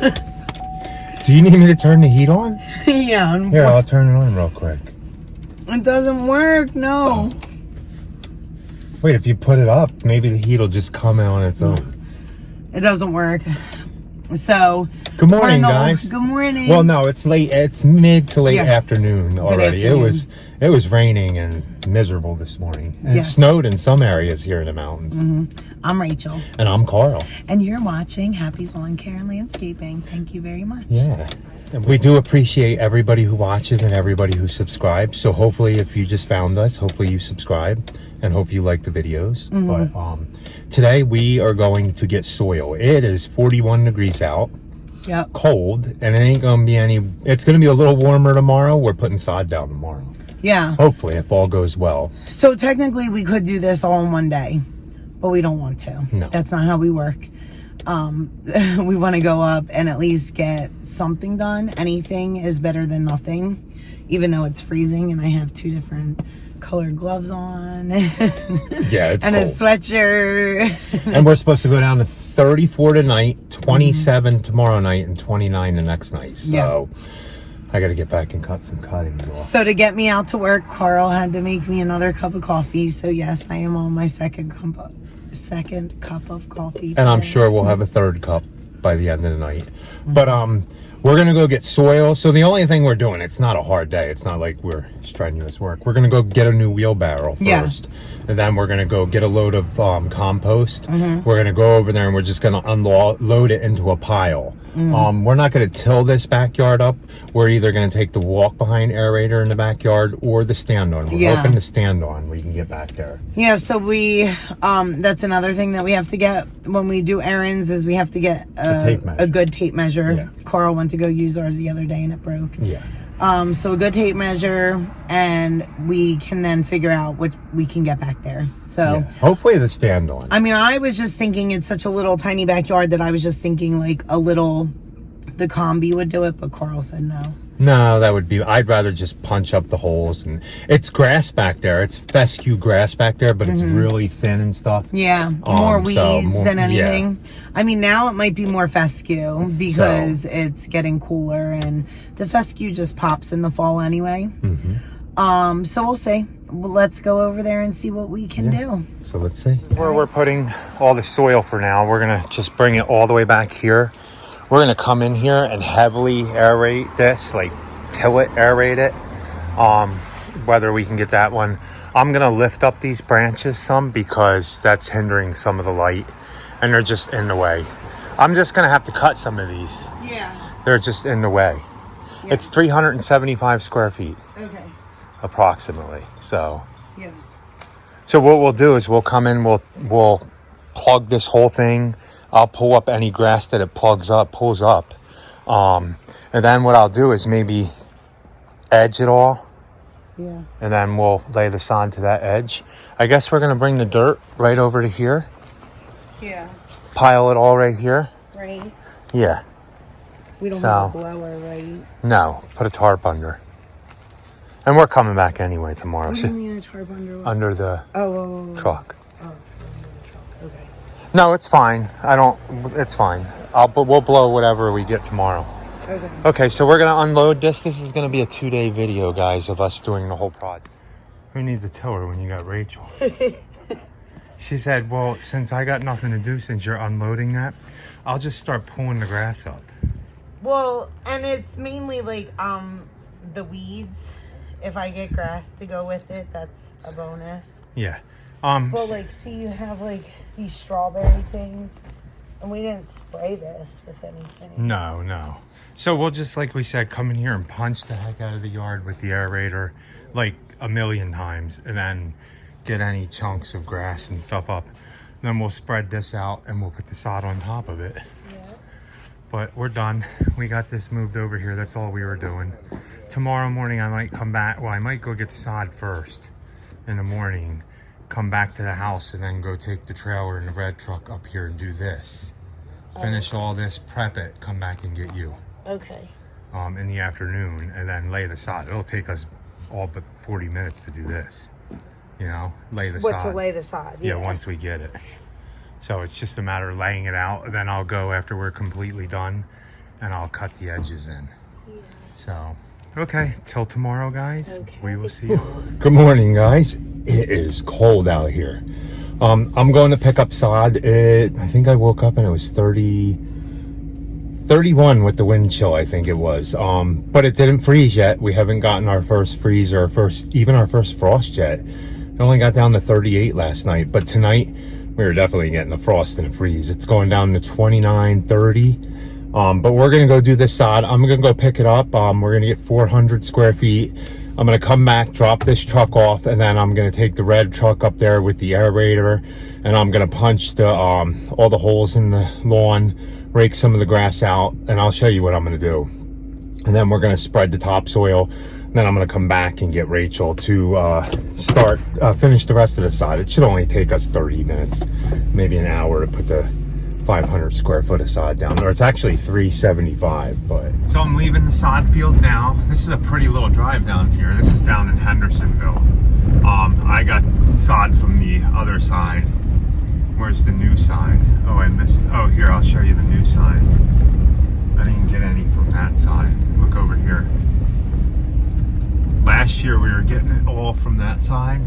Do you need me to turn the heat on? Yeah. Here, I'll turn it on real quick. It doesn't work, no. Wait, if you put it up, maybe the heat will just come out on its own. It doesn't work. So, good morning, guys. Good morning. Well, no, it's late. It's mid to late afternoon already. Afternoon. It was raining and miserable this morning. And it snowed in some areas here in the mountains. I'm Rachel. And I'm Carl. And you're watching Happy's Lawn Care and Landscaping. Thank you very much. Yeah. And we do appreciate everybody who watches and everybody who subscribes. So hopefully, if you just found us, hopefully you subscribe and hope you like the videos. But today we are going to get soil. It is 41 degrees out. Yep. Cold, and it ain't gonna be it's gonna be a little warmer tomorrow. We're putting sod down tomorrow. Yeah. Hopefully, if all goes well. So technically we could do this all in one day, but we don't want to. No. That's not how we work. We want to go up and at least get something done. Anything is better than nothing, even though it's freezing and I have 2 different colored gloves on. Yeah, it's and cold. A sweatshirt. And we're supposed to go down to 34 tonight, 27 tomorrow night, and 29 the next night. So I got to get back and cut some cuttings off. So to get me out to work, Carl had to make me another cup of coffee. So yes, I am on my second cup of coffee today. And I'm sure we'll have a third cup by the end of the night. But we're gonna go get soil. So the only thing we're doing, it's not a hard day. It's not like we're strenuous work. We're gonna go get a new wheelbarrow first, and then we're gonna go get a load of compost. We're gonna go over there and we're just gonna unload it into a pile. We're not gonna till this backyard up. We're either gonna take the walk behind aerator in the backyard or the stand on. We're hoping to stand on we can get back there. Yeah, so we that's another thing that we have to get when we do errands is we have to get a good tape measure. Yeah. Carl went to go use ours the other day and it broke. Yeah. So a good tape measure, and we can then figure out what we can get back there. So hopefully the stand on. I mean, I was just thinking it's such a little tiny backyard that I was just thinking like the combi would do it, but Carl said no. No, that would be, I'd rather just punch up the holes. And it's grass back there. It's fescue grass back there, but it's really thin and stuff. Yeah, more weeds than anything. Yeah. I mean, now it might be more fescue because it's getting cooler, and the fescue just pops in the fall anyway. So we'll see. Let's go over there and see what we can do. So let's see. Where we're putting all the soil for now, we're going to just bring it all the way back here. We're going to come in here and heavily aerate this, like till it, aerate it. Whether we can get that one. I'm going to lift up these branches some because that's hindering some of the light and they're just in the way. I'm just going to have to cut some of these. Yeah. They're just in the way. Yeah. It's 375 square feet. Okay. Approximately. So. Yeah. So what we'll do is we'll come in, we'll plug this whole thing. I'll pull up any grass that it pulls up. And then what I'll do is maybe edge it all. Yeah. And then we'll lay the sod to that edge. I guess we're going to bring the dirt right over to here. Yeah. Pile it all right here. Right. Yeah. We don't have a blower, right? No. Put a tarp under. And we're coming back anyway tomorrow. What do you mean a tarp under? Under the truck. Oh, okay. No, it's fine. It's fine. We'll blow whatever we get tomorrow. Okay. Okay, so we're going to unload this. This is going to be a 2-day video, guys, of us doing the whole project. Who needs a tiller when you got Rachel? She said, well, since I got nothing to do, since you're unloading that, I'll just start pulling the grass up. Well, and it's mainly like the weeds. If I get grass to go with it, that's a bonus. Yeah. Well, like, see, you have like these strawberry things, and we didn't spray this with anything. No. So we'll just, like we said, come in here and punch the heck out of the yard with the aerator like a million times, and then get any chunks of grass and stuff up. Then we'll spread this out and we'll put the sod on top of it. Yeah. But we're done. We got this moved over here. That's all we were doing. Tomorrow morning I might come back. Well, I might go get the sod first in the morning, come back to the house, and then go take the trailer and the red truck up here and do this. Finish all this, prep it, come back and get you. Okay. In the afternoon, and then lay the sod. It'll take us all but 40 minutes to do this. You know, lay the sod. To lay the sod? Yeah, once we get it. So it's just a matter of laying it out. And then I'll go after we're completely done and I'll cut the edges in. So, okay, till tomorrow, guys. Okay. We will see you. Good morning, guys. It is cold out here. I'm going to pick up sod. I think I woke up and it was 31 with the wind chill, I think it was. But it didn't freeze yet. We haven't gotten our first freeze or even our first frost yet. It only got down to 38 last night, but tonight we were definitely getting the frost and the freeze. It's going down to 29, 30. But we're gonna go do this sod. I'm gonna go pick it up. We're gonna get 400 square feet. I'm gonna come back, drop this truck off, and then I'm gonna take the red truck up there with the aerator, and I'm gonna punch the all the holes in the lawn, rake some of the grass out, and I'll show you what I'm gonna do. And then we're gonna spread the topsoil. And then I'm gonna come back and get Rachel to finish the rest of the sod. It should only take us 30 minutes, maybe an hour to put the 500 square foot of sod down there. It's actually 375, but. So I'm leaving the sod field now. This is a pretty little drive down here. This is down in Hendersonville. I got sod from the other side. Where's the new side? Oh, I missed. Oh, here, I'll show you the new side. I didn't get any from that side. Look over here. Last year we were getting it all from that side.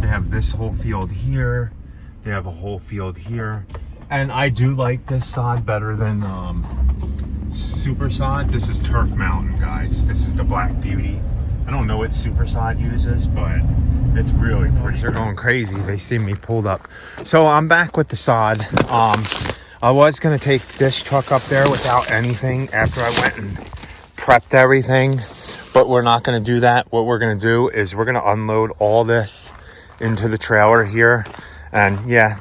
They have this whole field here. They have a whole field here. And I do like this sod better than Super Sod. This is Turf Mountain, guys. This is the Black Beauty. I don't know what Super Sod uses, but it's really pretty. They're going crazy. They see me pulled up. So I'm back with the sod. I was gonna take this truck up there without anything after I went and prepped everything, but we're not gonna do that. What we're gonna do is we're gonna unload all this into the trailer here. And yeah,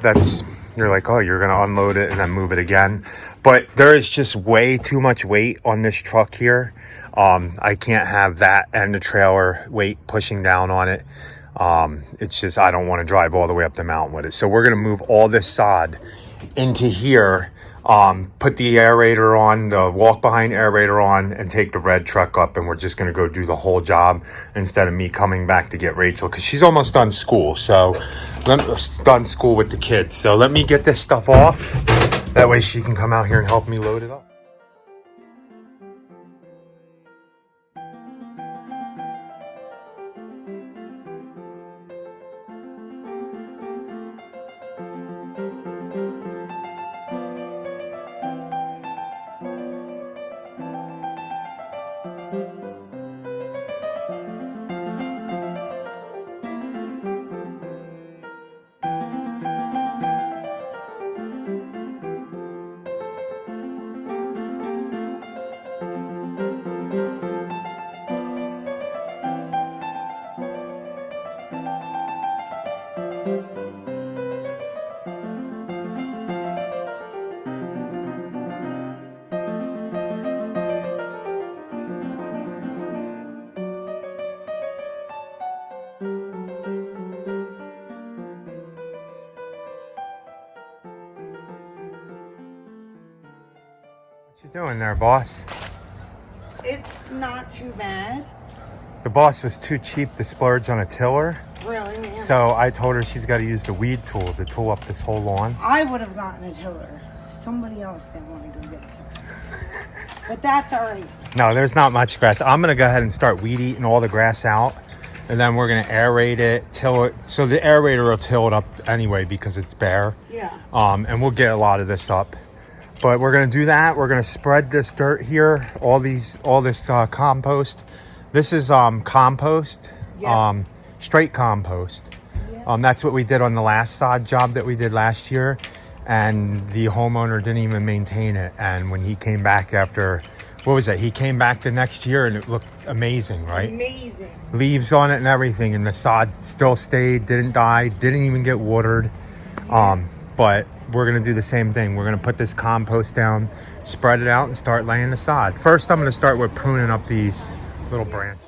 you're like, oh, you're gonna unload it and then move it again. But there is just way too much weight on this truck here. I can't have that and the trailer weight pushing down on it. It's just, I don't want to drive all the way up the mountain with it. So we're gonna move all this sod into here, put the aerator on, the walk behind aerator on, and take the red truck up, and we're just gonna go do the whole job instead of me coming back to get Rachel, because she's almost done school. So done school with the kids. So let me get this stuff off. That way she can come out here and help me load it up. What you doing there, boss? It's not too bad. The boss was too cheap to splurge on a tiller. Really, man. So I told her she's got to use the weed tool to tool up this whole lawn. I would have gotten a tiller. Somebody else didn't want to go get a tiller. But that's all right. No, there's not much grass. I'm going to go ahead and start weed eating all the grass out. And then we're going to aerate it, till it. So the aerator will till it up anyway because it's bare. Yeah. And we'll get a lot of this up. But we're going to do that. We're going to spread this dirt here, all this compost. This is compost, Yeah. straight compost. Yeah. That's what we did on the last sod job that we did last year. And the homeowner didn't even maintain it. And when he came back after, what was it? He came back the next year and it looked amazing, right? Amazing. Leaves on it and everything. And the sod still stayed, didn't die, didn't even get watered. But we're going to do the same thing. We're going to put this compost down, spread it out, and start laying the sod. First, I'm going to start with pruning up these little branches.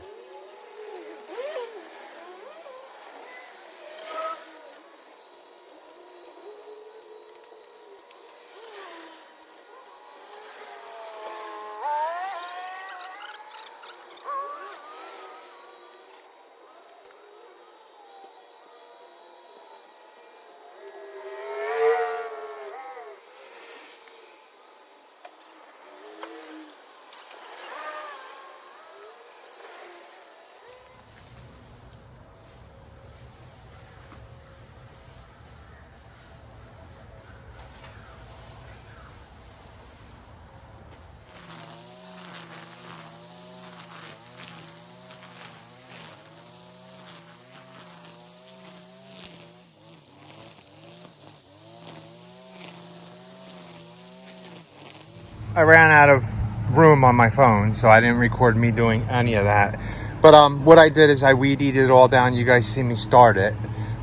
I ran out of room on my phone, so I didn't record me doing any of that. But what I did is I weed eated it all down. You guys see me start it.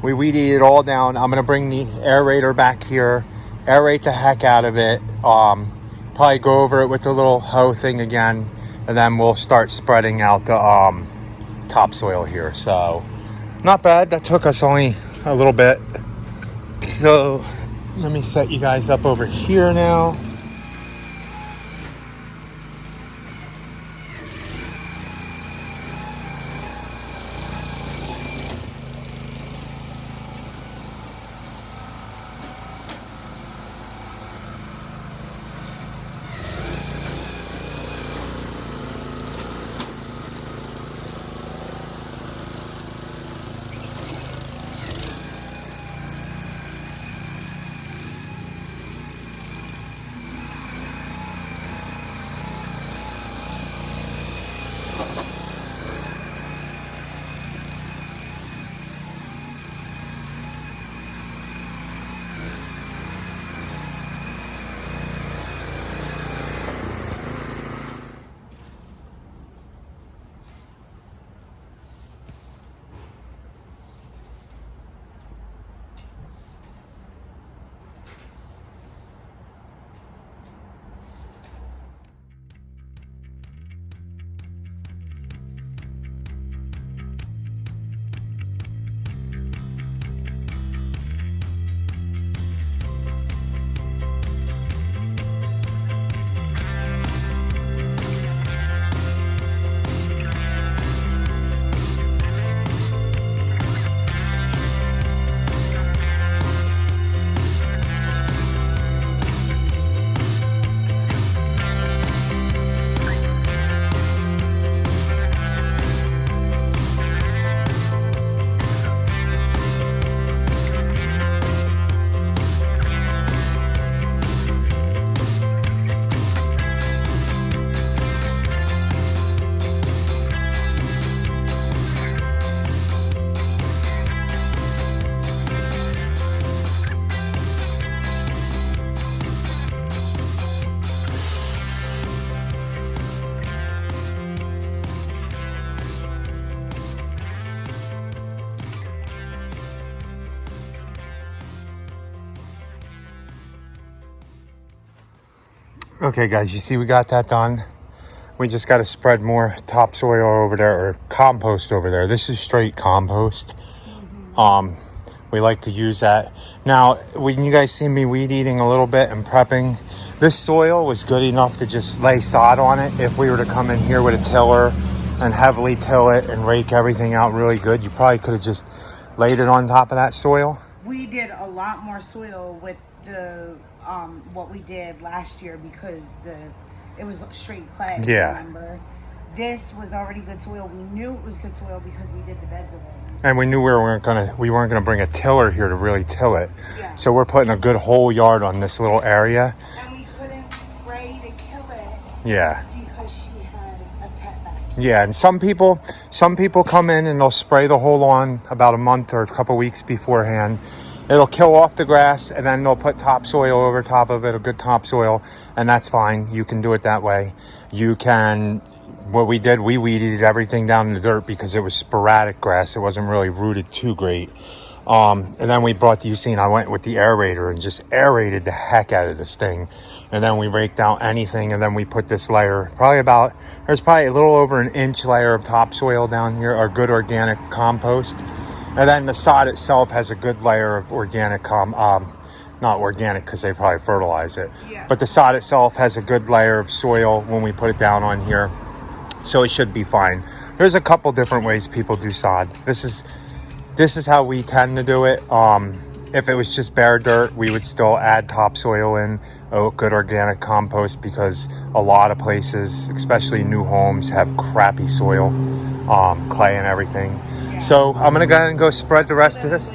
We weed eat it all down. I'm gonna bring the aerator back here, aerate the heck out of it. Probably go over it with the little hoe thing again, and then we'll start spreading out the topsoil here. So not bad. That took us only a little bit. So let me set you guys up over here now. Okay guys, you see we got that done. We just got to spread more topsoil over there, or compost over there. This is straight compost. We like to use that. Now, when you guys see me weed eating a little bit and prepping, this soil was good enough to just lay sod on it. If we were to come in here with a tiller and heavily till it and rake everything out really good, you probably could have just laid it on top of that soil. We did a lot more soil with the what we did last year because it was straight clay. Yeah. Remember, this was already good soil. We knew it was good soil because we did the beds of it. And we knew we weren't gonna bring a tiller here to really till it. Yeah. So we're putting a good whole yard on this little area. And we couldn't spray to kill it. Yeah. Because she has a pet back. Yeah, and some people come in and they'll spray the whole lawn about a month or a couple weeks beforehand. It'll kill off the grass, and then they'll put topsoil over top of it, a good topsoil, and that's fine. You can do it that way. You can, what we did, we weeded everything down in the dirt because it was sporadic grass. It wasn't really rooted too great. And then we brought the, you seen, I went with the aerator and just aerated the heck out of this thing. And then we raked out anything, and then we put this layer, there's probably a little over an inch layer of topsoil down here, or good organic compost. And then the sod itself has a good layer of organic not organic because they probably fertilize it. Yes. But the sod itself has a good layer of soil when we put it down on here. So it should be fine. There's a couple different ways people do sod. This is how we tend to do it. If it was just bare dirt, we would still add topsoil in, good organic compost, because a lot of places, especially new homes, have crappy soil, clay and everything. So I'm going to go ahead and go spread the rest of this.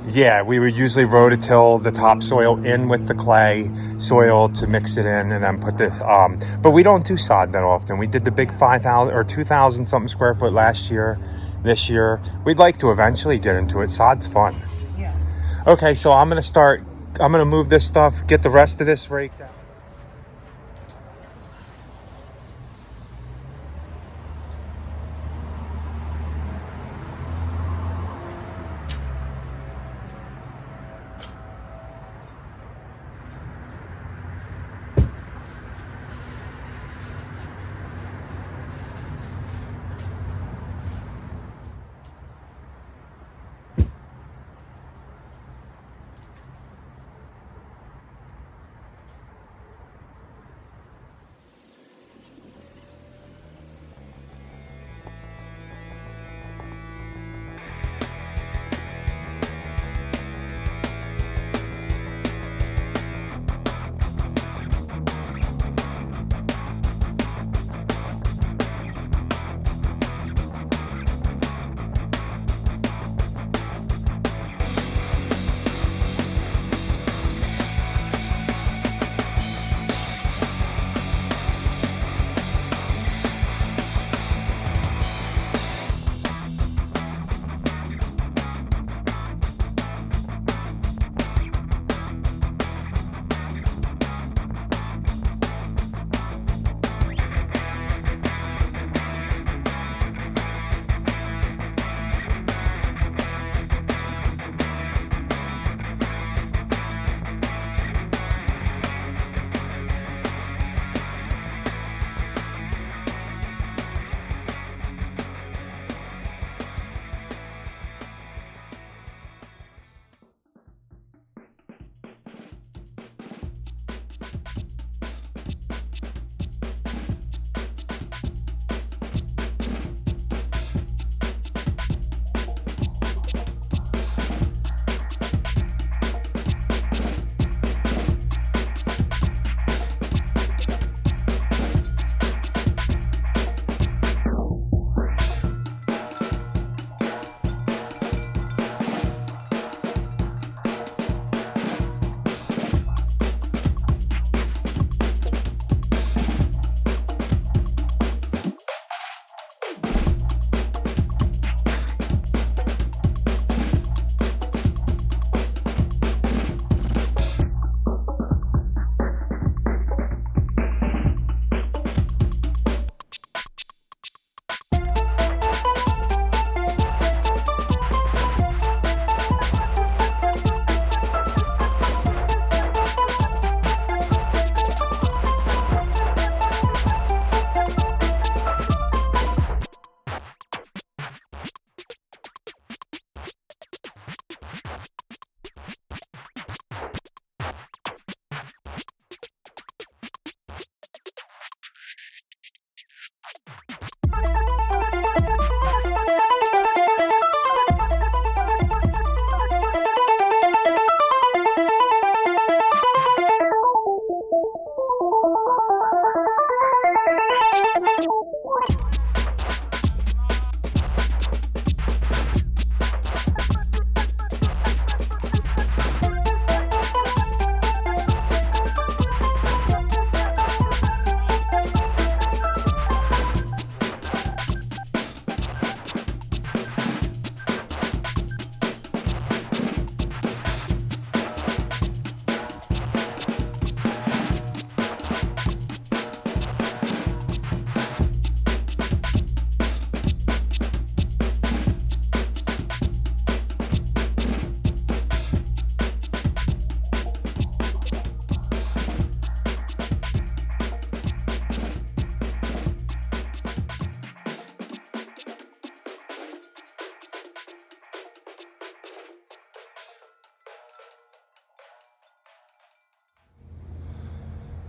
Yeah, we would usually rototill the topsoil in with the clay soil to mix it in, and then put the, but we don't do sod that often. We did the big 5,000 or 2,000 something square foot last year. This year, we'd like to eventually get into it. Sod's fun. Yeah. Okay, so I'm going to move this stuff, get the rest of this raked out.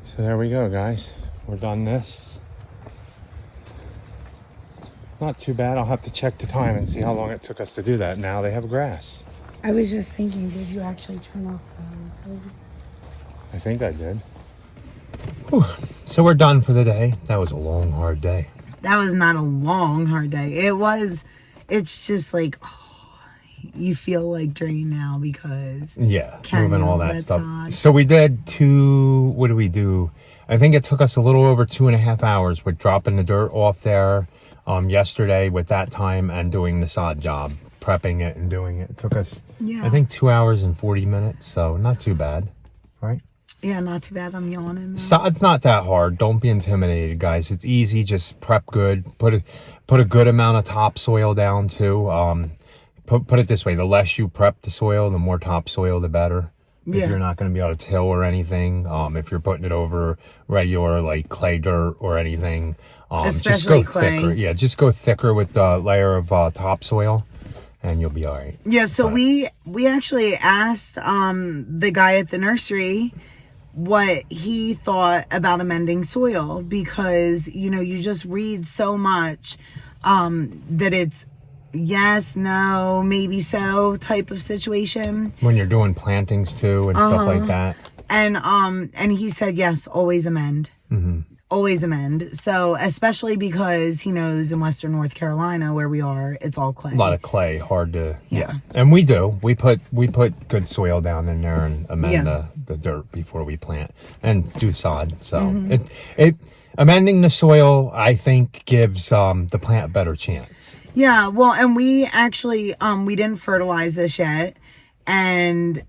So there we go, guys. We're done this. Not too bad. I'll have to check the time and see how long it took us to do that. Now they have grass. I was just thinking, did you actually turn off those? I think I did. Whew. So we're done for the day. That was a long, hard day. That was not a long, hard day. It's just like, oh, you feel like drained now because moving all that stuff. Sod. So we did what did we do? I think it took us a little over 2.5 hours with dropping the dirt off there yesterday with that time and doing the sod job, prepping it and doing it. It took us, I think, 2 hours and 40 minutes. So not too bad, right? Yeah, not too bad. I'm yawning. It's not that hard. Don't be intimidated, guys. It's easy. Just prep good. Put a good amount of topsoil down too. Put it this way: the less you prep the soil, the more topsoil, the better. Yeah. If you're not going to be able to till or anything, if you're putting it over regular like clay dirt or anything, especially just go clay. thicker. Yeah, just go thicker with the layer of topsoil, and you'll be all right. Yeah. So we actually asked the guy at the nursery what he thought about amending soil, because you just read so much that it's yes, no, maybe so type of situation when you're doing plantings too and stuff like that. And he said yes, always amend. Always amend. So especially because he knows in Western North Carolina where we are, it's all clay. A lot of clay, hard to And we put good soil down in there and amend the dirt before we plant and do sod. So it amending the soil, I think, gives the plant a better chance. Yeah, well, and we actually we didn't fertilize this yet, and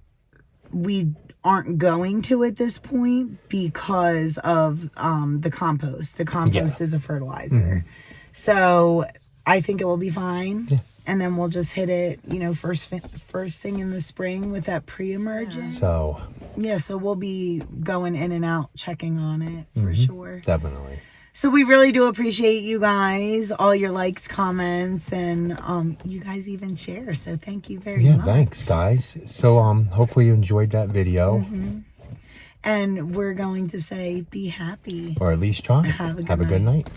we aren't going to at this point because of the compost. The compost is a fertilizer. So I think it will be fine. Yeah. And then we'll just hit it, first thing in the spring with that pre-emergent. So we'll be going in and out, checking on it for sure. Definitely. So we really do appreciate you guys, all your likes, comments, and you guys even share. So thank you very much. Yeah, thanks, guys. So hopefully you enjoyed that video. And we're going to say be happy. Or at least try. Have a good night.